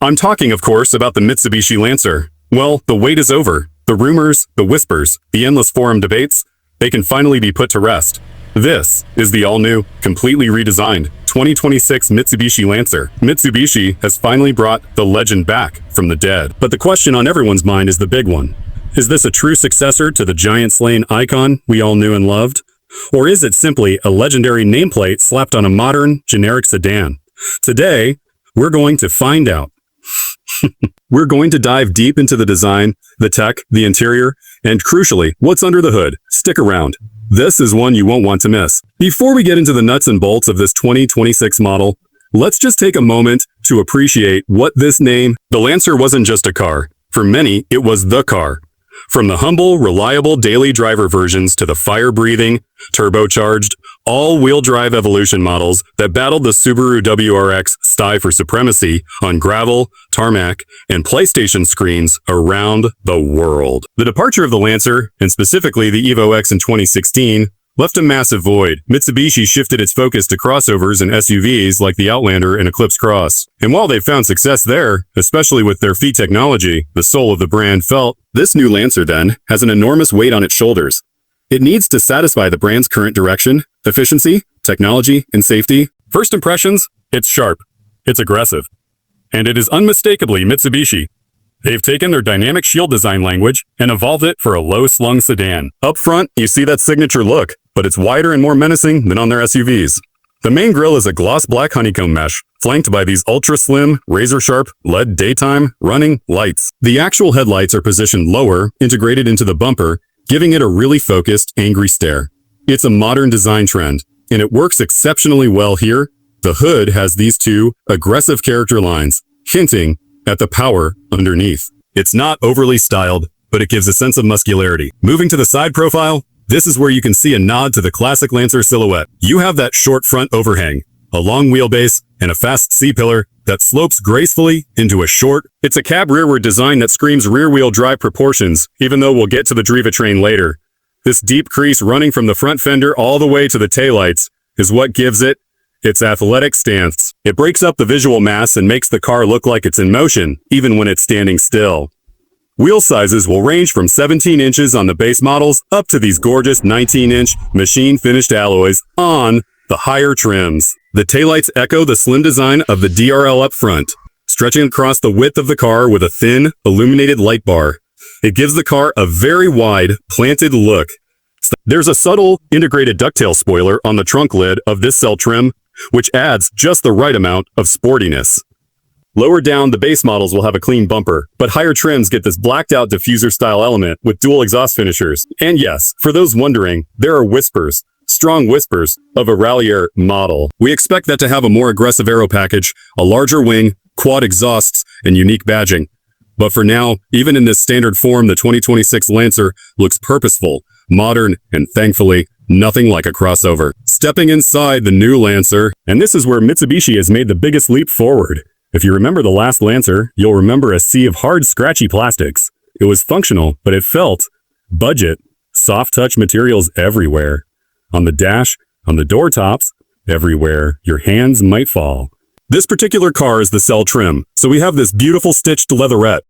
I'm talking, of course, about the Mitsubishi Lancer. Well, the wait is over. The rumors, the whispers, the endless forum debates, they can finally be put to rest. This is the all-new, completely redesigned 2026 Mitsubishi Lancer. Mitsubishi has finally brought the legend back from the dead. But the question on everyone's mind is the big one. Is this a true successor to the giant-slaying icon we all knew and loved? Or is it simply a legendary nameplate slapped on a modern, generic sedan? Today, we're going to find out. We're going to dive deep into the design, the tech, the interior, and crucially, what's under the hood. Stick around. This is one you won't want to miss. Before we get into the nuts and bolts of this 2026 model, let's just take a moment to appreciate what this name. The Lancer wasn't just a car. For many, it was the car. From the humble, reliable daily driver versions to the fire-breathing, turbocharged, all-wheel drive evolution models that battled the Subaru WRX style for supremacy on gravel, tarmac, and PlayStation screens around the world. The departure of the Lancer, and specifically the Evo X in 2016, left a massive void. Mitsubishi shifted its focus to crossovers and SUVs like the Outlander and Eclipse Cross. And while they've found success there, especially with their feat technology, the soul of the brand felt, this new Lancer then has an enormous weight on its shoulders. It needs to satisfy the brand's current direction, efficiency, technology, and safety. First impressions, it's sharp, it's aggressive, and it is unmistakably Mitsubishi. They've taken their dynamic shield design language and evolved it for a low-slung sedan. Up front, you see that signature look, but it's wider and more menacing than on their SUVs. The main grille is a gloss black honeycomb mesh, flanked by these ultra-slim, razor-sharp, LED daytime, running lights. The actual headlights are positioned lower, integrated into the bumper, giving it a really focused, angry stare. It's a modern design trend, and it works exceptionally well here. The hood has these two aggressive character lines, hinting at the power underneath. It's not overly styled, but it gives a sense of muscularity. Moving to the side profile, this is where you can see a nod to the classic Lancer silhouette. You have that short front overhang, a long wheelbase, and a fast C-pillar that slopes gracefully into a short. It's a cab rearward design that screams rear-wheel drive proportions, even though we'll get to the drivetrain later. This deep crease running from the front fender all the way to the taillights is what gives it its athletic stance. It breaks up the visual mass and makes the car look like it's in motion, even when it's standing still. Wheel sizes will range from 17 inches on the base models up to these gorgeous 19-inch machine-finished alloys on the higher trims. The taillights echo the slim design of the DRL up front, stretching across the width of the car with a thin, illuminated light bar. It gives the car a very wide, planted look. There's a subtle, integrated ducktail spoiler on the trunk lid of this cell trim, which adds just the right amount of sportiness. Lower down, the base models will have a clean bumper, but higher trims get this blacked-out diffuser-style element with dual exhaust finishers. And yes, for those wondering, there are whispers, strong whispers, of a rally-bred model. We expect that to have a more aggressive aero package, a larger wing, quad exhausts, and unique badging. But for now, even in this standard form, the 2026 Lancer looks purposeful, modern, and thankfully, nothing like a crossover. Stepping inside the new Lancer, and this is where Mitsubishi has made the biggest leap forward. If you remember the last Lancer, you'll remember a sea of hard, scratchy plastics. It was functional, but it felt budget, soft-touch materials everywhere. On the dash, on the door tops, everywhere your hands might fall. This particular car is the cell trim, so we have this beautiful stitched leatherette,